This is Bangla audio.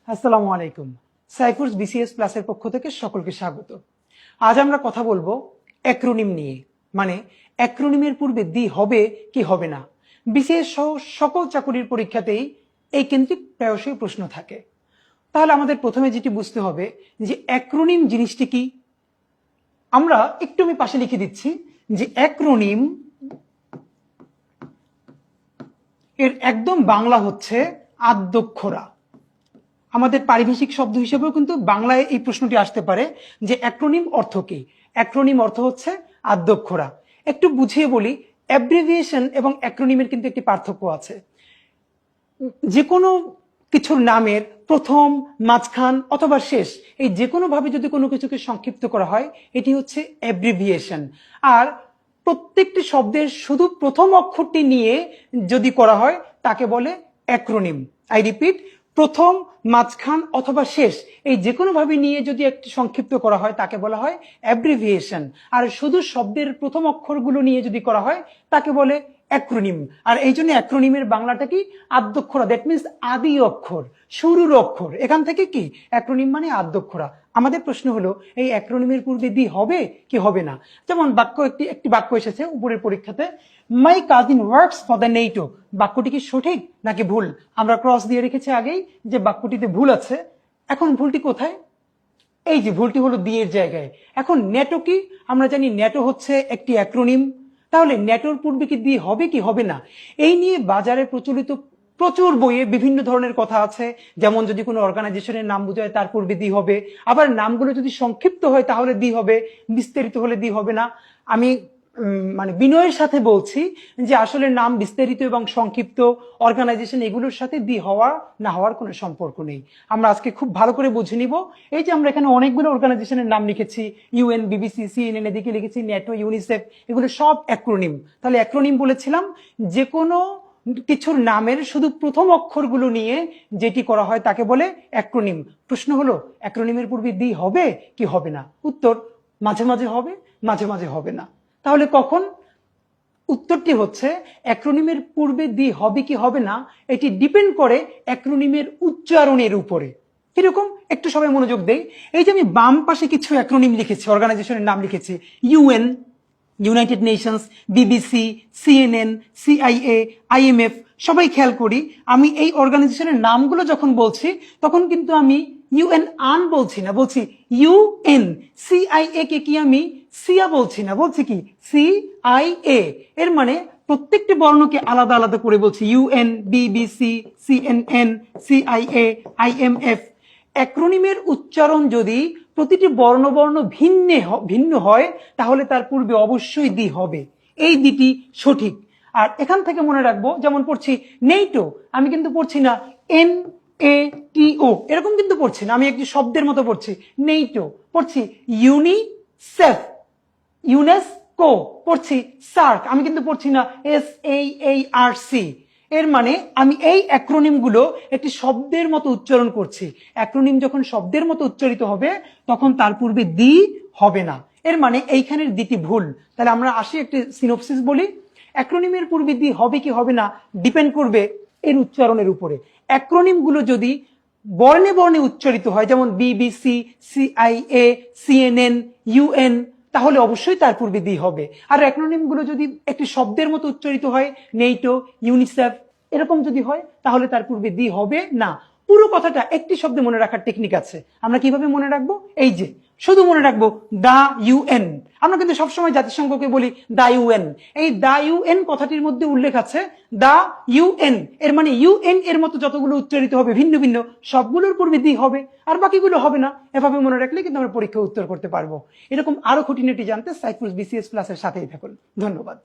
আসসালামু আলাইকুম। সাইফুরস বিসিএস প্লাসের পক্ষ থেকে সকলকে স্বাগত। আজ আমরা কথা বলবো অ্যাক্রোনিম নিয়ে, মানে অ্যাক্রোনিমের পূর্বে দি হবে কি হবে না। বিসিএস সহ সকল চাকরির পরীক্ষাতেই এই কেন্দ্রিক প্রায়শই প্রশ্ন থাকে। তাহলে আমাদের প্রথমে যেটি বুঝতে হবে যে অ্যাক্রোনিম জিনিসটি কি। আমরা একটু আমি পাশে লিখে দিচ্ছি যে অ্যাক্রোনিম এর একদম বাংলা হচ্ছে আদ্যক্ষরা। আমাদের পারিভাষিক শব্দ হিসেবেও কিন্তু বাংলায় এই প্রশ্নটি আসতে পারে যে অ্যাক্রোনিম অর্থ কি। অ্যাক্রোনিম অর্থ হচ্ছে আদ্যক্ষরা। একটু বুঝিয়ে বলি, অ্যাব্রিভিয়েশন এবং অ্যাক্রোনিমের কিন্তু একটি পার্থক্য আছে। যে কোনো কিছুর নামের প্রথম, মাঝখান অথবা শেষ, এই যে কোনো ভাবে যদি কোনো কিছুকে সংক্ষিপ্ত করা হয় এটি হচ্ছে অ্যাব্রিভিয়েশন। আর প্রত্যেকটি শব্দের শুধু প্রথম অক্ষরটি নিয়ে যদি করা হয় তাকে বলে অ্যাক্রোনিম। আই রিপিট, প্রথম, মাঝখান অথবা শেষ, এই যে কোনো ভাবে নিয়ে যদি একটি সংক্ষিপ্ত করা হয় তাকে বলা হয় অ্যাব্রিভিয়েশন। আর শুধু শব্দের প্রথম অক্ষরগুলো নিয়ে যদি করা হয় তাকে বলে অ্যাক্রোনিম। আর এই জন্য অ্যাক্রোনিমের বাংলাটা কি? আদ্যক্ষরা। দ্যাট মিনস আদি অক্ষর, শুরুর অক্ষর। এখান থেকে কি অ্যাক্রোনিম মানে আদ্যক্ষরা। আমাদের প্রশ্ন হলো এই অ্যাক্রোনিমের পূর্বে দি হবে কি হবে না। যেমন একটি বাক্য এসেছে উপরের পরীক্ষাতে, my cousin works for the NATO. বাক্যটি কি সঠিক নাকি ভুল? আমরা ক্রস দিয়ে রেখেছি আগেই যে বাক্যটিতে ভুল আছে। এখন ভুলটি কোথায়? এই যে ভুলটি হলো দি এর জায়গায়। এখন নেটো কি? আমরা জানি নেটো হচ্ছে একটি অ্যাক্রোনিম। তাহলে নেটোর পূর্বে কি দি হবে কি হবে না? এই নিয়ে বাজারে প্রচলিত প্রচুর বইয়ে বিভিন্ন ধরনের কথা আছে। যেমন যদি কোনো অর্গানাইজেশনের নাম বোঝায় তার পূর্বে দি হবে, আবার নামগুলো যদি সংক্ষিপ্ত হয় তাহলে দি হবে, বিস্তারিত হলে দি হবে না। আমি মানে বিনয়ের সাথে বলছি যে আসলে নাম বিস্তারিত এবং সংক্ষিপ্ত, অর্গানাইজেশন, এগুলোর সাথে দি হওয়া না হওয়ার কোনো সম্পর্ক নেই। আমরা আজকে খুব ভালো করে বুঝে নিব। এই যে আমরা এখানে অনেকগুলো অর্গানাইজেশনের নাম লিখেছি, ইউএন, বিবিসি, সিএনএন, এদিকে লিখেছি নেটো, ইউনিসেফ, এগুলো সব অ্যাক্রোনিম। তাহলে অ্যাক্রোনিম বলেছিলাম যে কোনো কিছুর নামের শুধু প্রথম অক্ষরগুলো নিয়ে যেটি করা হয় তাকে বলে অ্যাক্রোনিম। প্রশ্ন হলো অ্যাক্রোনিমের পূর্বে দি হবে কি হবে না? উত্তর মাঝে মাঝে হবে, মাঝে মাঝে হবে না। তাহলে কখন? উত্তরটি হচ্ছে অ্যাক্রোনিমের পূর্বে দি হবে কি হবে না এটি ডিপেন্ড করে অ্যাক্রোনিমের উচ্চারণের উপরে। কিরকম? একটু সবাই মনোযোগ দেই। এই যে আমি বাম পাশে কিছু অ্যাক্রোনিম লিখেছি, অর্গানাইজেশনের নাম লিখেছি, UN, United Nations, BBC, CNN, CIA, IMF. সবাই খেয়াল করি, আমি এই অর্গানাইজেশনের নামগুলো যখন বলছি তখন কিন্তু আমি ইউএন আন বলছি না, বলছি ইউএন। সিআইএ কে কি আমি সিয়া বলছি না, বলছি কি সিআইএ। এর মানে প্রত্যেকটি বর্ণকে আলাদা আলাদা করে বলছি, UN, BBC, CNN, CIA, IMF. অ্যাক্রোনিমের উচ্চারণ যদি প্রতিটি বর্ণ ভিন্ন হয় তাহলে তার পূর্বে অবশ্যই দি হবে। এই দিটি সঠিক। আর এখান থেকে মনে রাখবো, যেমন পড়ছি নেটো, আমি কিন্তু পড়ছি না NATO, এরকম কিন্তু পড়ছি না, আমি একটি শব্দের মতো পড়ছি নেটো। পড়ছি ইউনিসেফ, ইউনেস্কো, পড়ছি সার্ক, আমি কিন্তু পড়ছি না SAARC। এর মানে আমি এই অ্যাক্রোনিম গুলো একটি শব্দের মতো উচ্চারণ করছি। অ্যাক্রোনিম যখন শব্দের মতো উচ্চারিত হবে তখন তার পূর্বে দি হবে না। এর মানে এইখানের দিটি ভুল। তাহলে আমরা আসি একটি সিনোপসিস বলি। অ্যাক্রোনিমের পূর্বে দি হবে কি হবে না ডিপেন্ড করবে এর উচ্চারণের উপরে। অ্যাক্রোনিম গুলো যদি বর্ণে বর্ণে উচ্চারিত হয়, যেমন বিবিসি, সিআইএ, সিএনএন, ইউএন, তাহলে অবশ্যই তার পূর্বে দি হবে। আর অ্যাক্রোনিম গুলো যদি একটি শব্দের মতো উচ্চারিত হয়, নেটো, ইউনিসেফ, এরকম যদি হয় তাহলে তার পূর্বে দি হবে না। পুরো কথাটা একটি শব্দে মনে রাখার টেকনিক আছে। আমরা কিভাবে মনে রাখবো? এই যে শুধু মনে রাখবো দা ইউএন। আমরা কিন্তু সবসময় জাতিসংঘকে বলি দা ইউএন। এই দা ইউএন কথাটির মধ্যে উল্লেখ আছে দা ইউএন। এর মানে ইউএন এর মতো যতগুলো উচ্চারিত হবে ভিন্ন ভিন্ন, সবগুলোর পূর্বে দি হবে আর বাকিগুলো হবে না। এভাবে মনে রাখলে কিন্তু আমরা পরীক্ষা উত্তর করতে পারবো। এরকম আরো খুঁটিনাটি জানতে সাইফুরস বিসিএস প্লাসের সাথেই থাকুন। ধন্যবাদ।